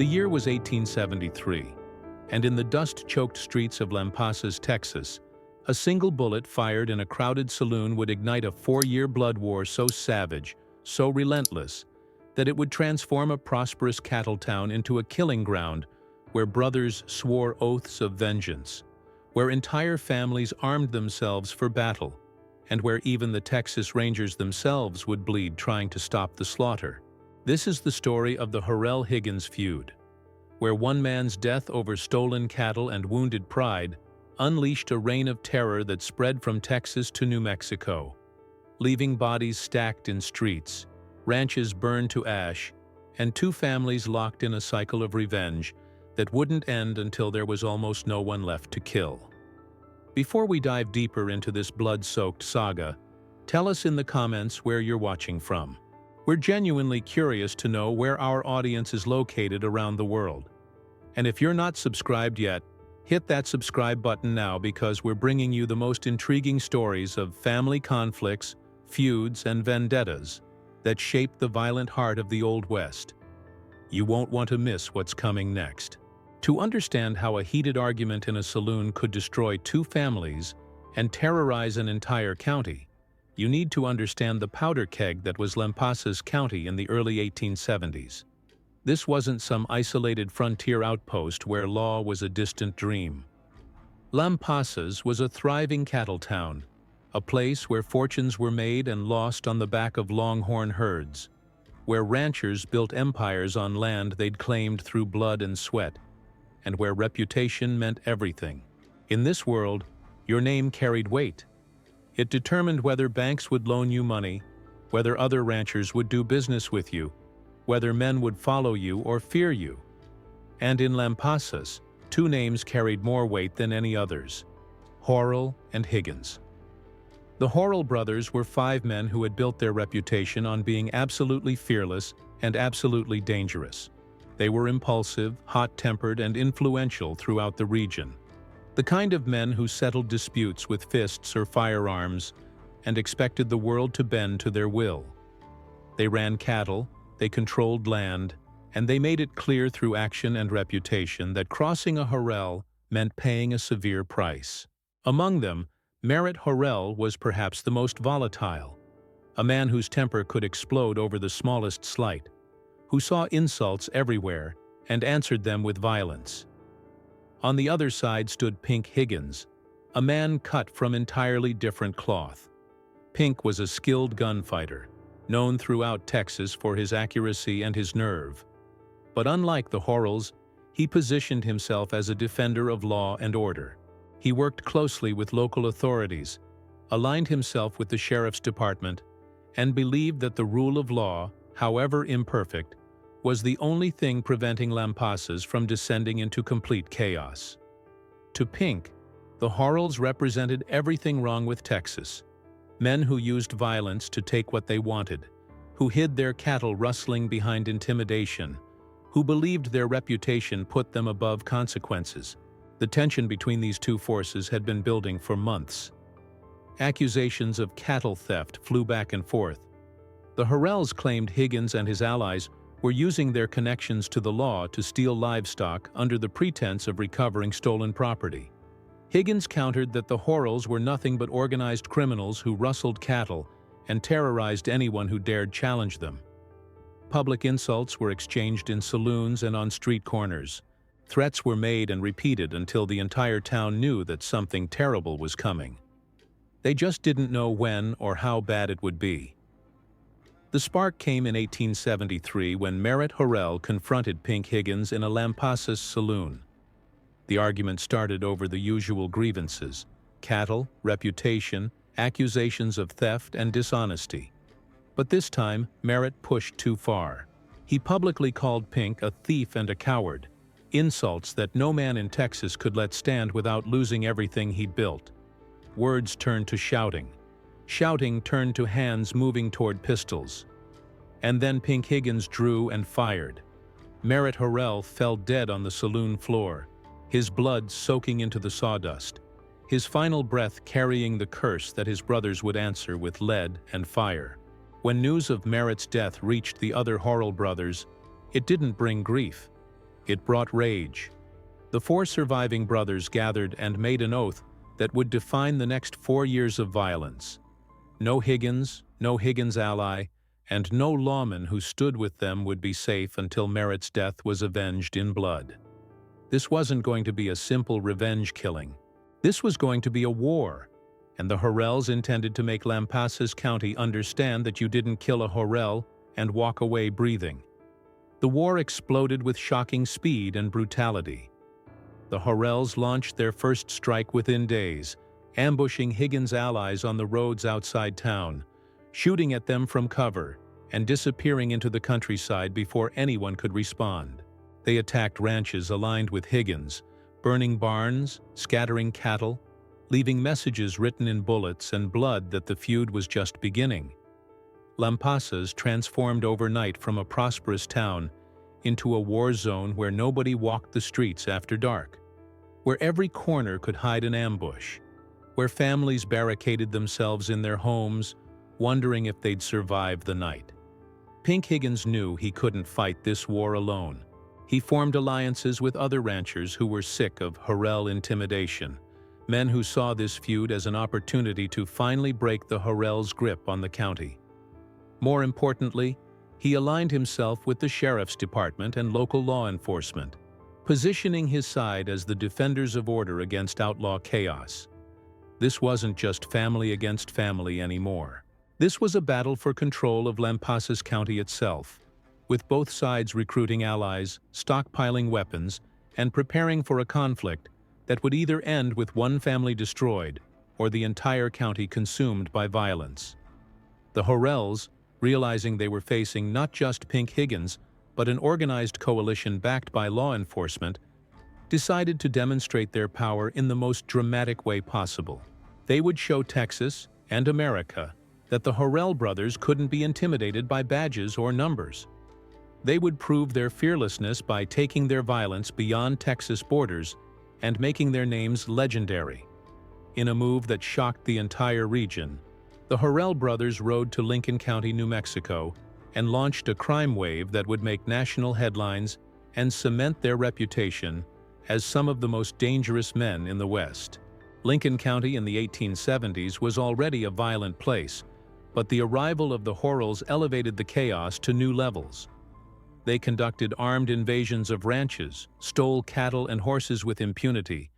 The year was 1873, and in the dust-choked streets of Lampasas, Texas, a single bullet fired in a crowded saloon would ignite a 4-year blood war so savage, so relentless, that it would transform a prosperous cattle town into a killing ground where brothers swore oaths of vengeance, where entire families armed themselves for battle, and where even the Texas Rangers themselves would bleed trying to stop the slaughter. This is the story of the Horrell-Higgins feud, where one man's death over stolen cattle and wounded pride unleashed a reign of terror that spread from Texas to New Mexico, leaving bodies stacked in streets, ranches burned to ash, and 2 families locked in a cycle of revenge that wouldn't end until there was almost no one left to kill. Before we dive deeper into this blood-soaked saga, tell us in the comments where you're watching from. We're genuinely curious to know where our audience is located around the world. And if you're not subscribed yet, hit that subscribe button now, because we're bringing you the most intriguing stories of family conflicts, feuds, and vendettas that shaped the violent heart of the Old West. You won't want to miss what's coming next. To understand how a heated argument in a saloon could destroy 2 families and terrorize an entire county, you need to understand the powder keg that was Lampasas County in the early 1870s. This wasn't some isolated frontier outpost where law was a distant dream. Lampasas was a thriving cattle town, a place where fortunes were made and lost on the back of longhorn herds, where ranchers built empires on land they'd claimed through blood and sweat, and where reputation meant everything. In this world, your name carried weight. It determined whether banks would loan you money, whether other ranchers would do business with you, whether men would follow you or fear you. And in Lampasas, 2 names carried more weight than any others: Horrell and Higgins. The Horrell brothers were 5 men who had built their reputation on being absolutely fearless and absolutely dangerous. They were impulsive, hot-tempered, and influential throughout the region. The kind of men who settled disputes with fists or firearms and expected the world to bend to their will. They ran cattle, they controlled land, and they made it clear through action and reputation that crossing a Horrell meant paying a severe price. Among them, Horrell was perhaps the most volatile, a man whose temper could explode over the smallest slight, who saw insults everywhere and answered them with violence. On the other side stood Pink Higgins, a man cut from entirely different cloth. Pink was a skilled gunfighter, known throughout Texas for his accuracy and his nerve. But unlike the Horrells, he positioned himself as a defender of law and order. He worked closely with local authorities, aligned himself with the sheriff's department, and believed that the rule of law, however imperfect, was the only thing preventing Lampasas from descending into complete chaos. To Pink, the Horrells represented everything wrong with Texas: men who used violence to take what they wanted, who hid their cattle rustling behind intimidation, who believed their reputation put them above consequences. The tension between these 2 forces had been building for months. Accusations of cattle theft flew back and forth. The Horrells claimed Higgins and his allies were using their connections to the law to steal livestock under the pretense of recovering stolen property. Higgins countered that the Horrells were nothing but organized criminals who rustled cattle and terrorized anyone who dared challenge them. Public insults were exchanged in saloons and on street corners. Threats were made and repeated until the entire town knew that something terrible was coming. They just didn't know when or how bad it would be. The spark came in 1873 when Horrell confronted Pink Higgins in a Lampasas saloon. The argument started over the usual grievances: cattle, reputation, accusations of theft, and dishonesty. But this time, Merritt pushed too far. He publicly called Pink a thief and a coward, insults that no man in Texas could let stand without losing everything he'd built. Words turned to shouting. Shouting turned to hands moving toward pistols. And then Pink Higgins drew and fired. Horrell fell dead on the saloon floor, his blood soaking into the sawdust, his final breath carrying the curse that his brothers would answer with lead and fire. When news of Merritt's death reached the other Horrell brothers, it didn't bring grief. It brought rage. The four surviving brothers gathered and made an oath that would define the next 4 years of violence. No Higgins, no Higgins' ally, and no lawman who stood with them would be safe until Merritt's death was avenged in blood. This wasn't going to be a simple revenge killing. This was going to be a war, and the Horrells intended to make Lampasas County understand that you didn't kill a Horrell and walk away breathing. The war exploded with shocking speed and brutality. The Horrells launched their first strike within days, ambushing Higgins' allies on the roads outside town, shooting at them from cover, and disappearing into the countryside before anyone could respond. They attacked ranches aligned with Higgins, burning barns, scattering cattle, leaving messages written in bullets and blood that the feud was just beginning. Lampasas transformed overnight from a prosperous town into a war zone where nobody walked the streets after dark, where every corner could hide an ambush, where families barricaded themselves in their homes, wondering if they'd survive the night. Pink Higgins knew he couldn't fight this war alone. He formed alliances with other ranchers who were sick of Horrell intimidation, men who saw this feud as an opportunity to finally break the Horrells' grip on the county. More importantly, he aligned himself with the sheriff's department and local law enforcement, positioning his side as the defenders of order against outlaw chaos. This wasn't just family against family anymore. This was a battle for control of Lampasas County itself, with both sides recruiting allies, stockpiling weapons, and preparing for a conflict that would either end with one family destroyed or the entire county consumed by violence. The Horrells, realizing they were facing not just Pink Higgins, but an organized coalition backed by law enforcement, decided to demonstrate their power in the most dramatic way possible. They would show Texas and America that the Horrell brothers couldn't be intimidated by badges or numbers. They would prove their fearlessness by taking their violence beyond Texas borders and making their names legendary. In a move that shocked the entire region, the Horrell brothers rode to Lincoln County, New Mexico, and launched a crime wave that would make national headlines and cement their reputation as some of the most dangerous men in the West. Lincoln County in the 1870s was already a violent place, but the arrival of the Horrells elevated the chaos to new levels. They conducted armed invasions of ranches, stole cattle and horses with impunity,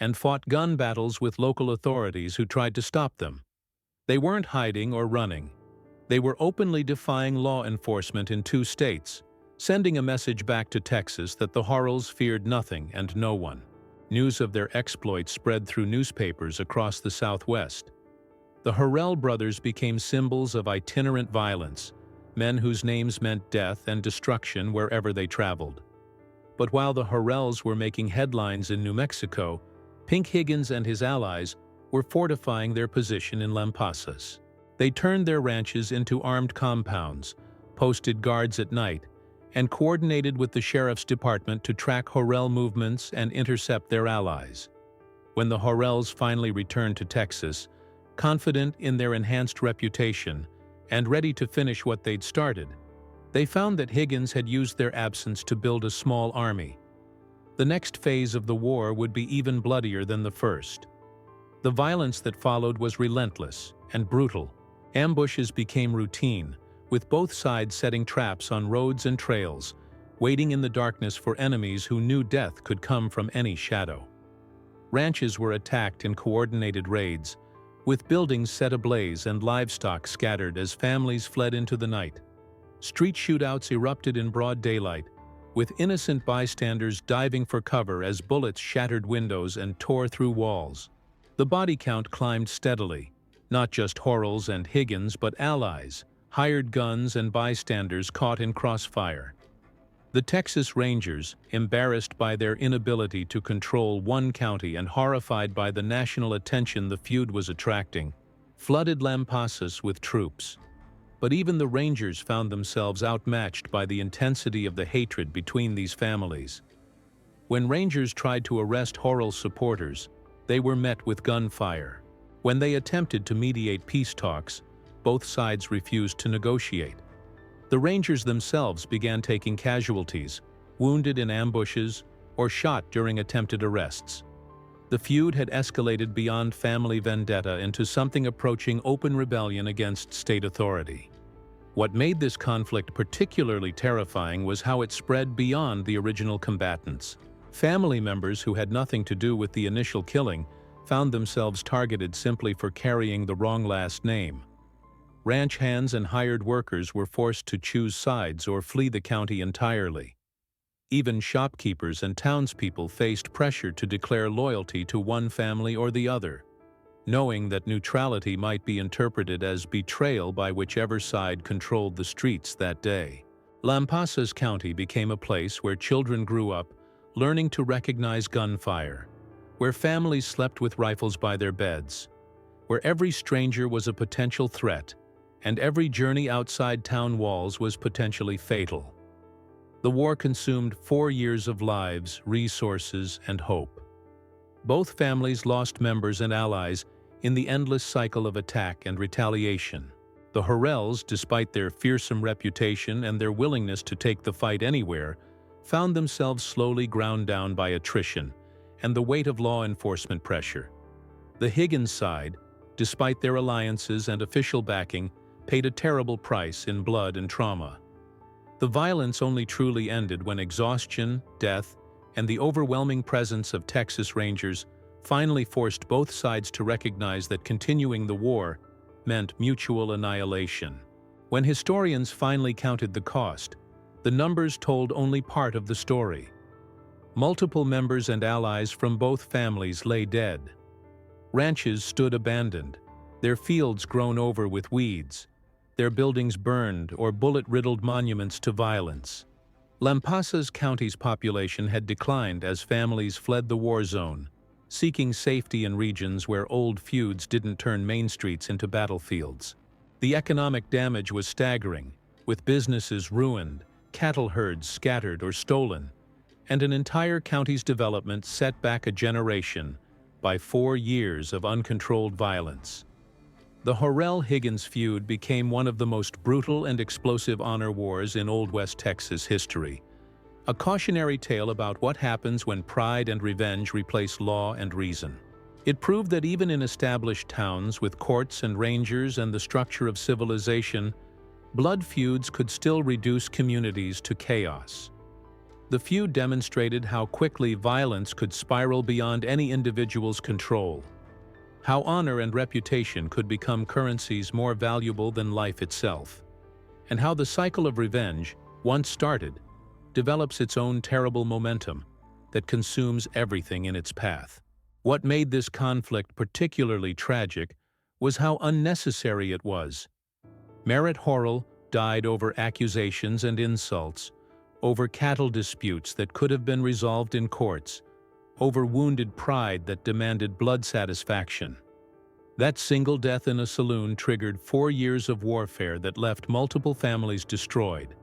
and fought gun battles with local authorities who tried to stop them. They weren't hiding or running. They were openly defying law enforcement in 2 states, sending a message back to Texas that the Horrells feared nothing and no one. News of their exploits spread through newspapers across the Southwest. The Horrell brothers became symbols of itinerant violence, men whose names meant death and destruction wherever they traveled. But while the Horrells were making headlines in New Mexico, Pink Higgins and his allies were fortifying their position in Lampasas. They turned their ranches into armed compounds, posted guards at night, and coordinated with the sheriff's department to track Horrell movements and intercept their allies. When the Horrells finally returned to Texas, confident in their enhanced reputation and ready to finish what they'd started, they found that Higgins had used their absence to build a small army. The next phase of the war would be even bloodier than the first. The violence that followed was relentless and brutal. Ambushes became routine, with both sides setting traps on roads and trails, waiting in the darkness for enemies who knew death could come from any shadow. Ranches were attacked in coordinated raids, with buildings set ablaze and livestock scattered as families fled into the night. Street shootouts erupted in broad daylight, with innocent bystanders diving for cover as bullets shattered windows and tore through walls. The body count climbed steadily, not just Horrells and Higgins, but allies, hired guns, and bystanders caught in crossfire. The Texas Rangers, embarrassed by their inability to control one county and horrified by the national attention the feud was attracting, flooded Lampasas with troops. But even the Rangers found themselves outmatched by the intensity of the hatred between these families. When Rangers tried to arrest Horrell supporters, they were met with gunfire. When they attempted to mediate peace talks, both sides refused to negotiate. The Rangers themselves began taking casualties, wounded in ambushes, or shot during attempted arrests. The feud had escalated beyond family vendetta into something approaching open rebellion against state authority. What made this conflict particularly terrifying was how it spread beyond the original combatants. Family members who had nothing to do with the initial killing found themselves targeted simply for carrying the wrong last name. Ranch hands and hired workers were forced to choose sides or flee the county entirely. Even shopkeepers and townspeople faced pressure to declare loyalty to one family or the other, knowing that neutrality might be interpreted as betrayal by whichever side controlled the streets that day. Lampasas County became a place where children grew up learning to recognize gunfire, where families slept with rifles by their beds, where every stranger was a potential threat, and every journey outside town walls was potentially fatal. The war consumed 4 years of lives, resources, and hope. Both families lost members and allies in the endless cycle of attack and retaliation. The Horrells, despite their fearsome reputation and their willingness to take the fight anywhere, found themselves slowly ground down by attrition and the weight of law enforcement pressure. The Higgins side, despite their alliances and official backing, paid a terrible price in blood and trauma. The violence only truly ended when exhaustion, death, and the overwhelming presence of Texas Rangers finally forced both sides to recognize that continuing the war meant mutual annihilation. When historians finally counted the cost, the numbers told only part of the story. Multiple members and allies from both families lay dead. Ranches stood abandoned, their fields grown over with weeds, their buildings burned or bullet-riddled monuments to violence. Lampasas County's population had declined as families fled the war zone, seeking safety in regions where old feuds didn't turn main streets into battlefields. The economic damage was staggering, with businesses ruined, cattle herds scattered or stolen, and an entire county's development set back a generation by 4 years of uncontrolled violence. The Horrell-Higgins feud became one of the most brutal and explosive honor wars in Old West Texas history, a cautionary tale about what happens when pride and revenge replace law and reason. It proved that even in established towns with courts and rangers and the structure of civilization, blood feuds could still reduce communities to chaos. The feud demonstrated how quickly violence could spiral beyond any individual's control, how honor and reputation could become currencies more valuable than life itself, and how the cycle of revenge, once started, develops its own terrible momentum that consumes everything in its path. What made this conflict particularly tragic was how unnecessary it was. Merritt Horrell died over accusations and insults, over cattle disputes that could have been resolved in courts, over wounded pride that demanded blood satisfaction. That single death in a saloon triggered 4 years of warfare that left multiple families destroyed,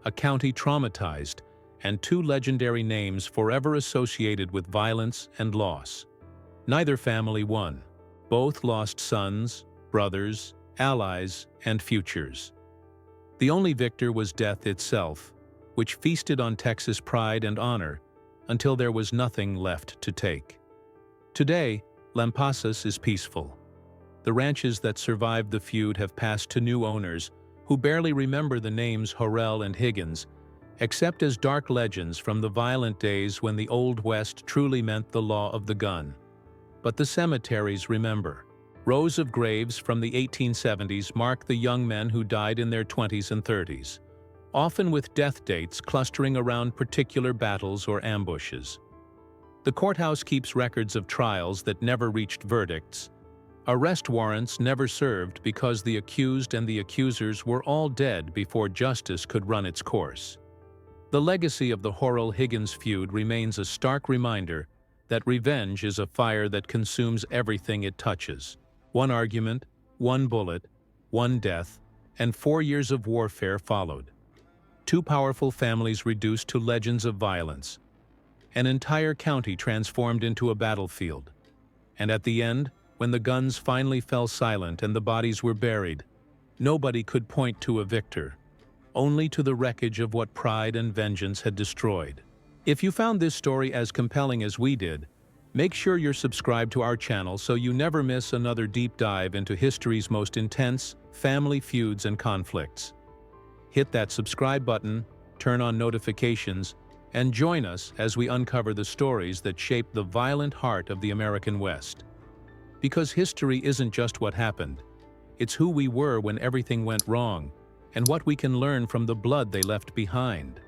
a county traumatized, and 2 legendary names forever associated with violence and loss. Neither family won. Both lost sons, brothers, allies, and futures. The only victor was death itself, which feasted on Texas pride and honor until there was nothing left to take. Today, Lampasas is peaceful. The ranches that survived the feud have passed to new owners who barely remember the names Horrell and Higgins, except as dark legends from the violent days when the Old West truly meant the law of the gun. But the cemeteries remember. Rows of graves from the 1870s mark the young men who died in their 20s and 30s, often with death dates clustering around particular battles or ambushes. The courthouse keeps records of trials that never reached verdicts, arrest warrants never served because the accused and the accusers were all dead before justice could run its course. The legacy of the Horrell-Higgins feud remains a stark reminder that revenge is a fire that consumes everything it touches. One argument, one bullet, one death, and 4 years of warfare followed. 2 powerful families reduced to legends of violence. An entire county transformed into a battlefield. And at the end, when the guns finally fell silent and the bodies were buried, nobody could point to a victor. only to the wreckage of what pride and vengeance had destroyed. If you found this story as compelling as we did, make sure you're subscribed to our channel so you never miss another deep dive into history's most intense family feuds and conflicts. Hit that subscribe button, turn on notifications, and join us as we uncover the stories that shaped the violent heart of the American West. Because history isn't just what happened, it's who we were when everything went wrong, and what we can learn from the blood they left behind.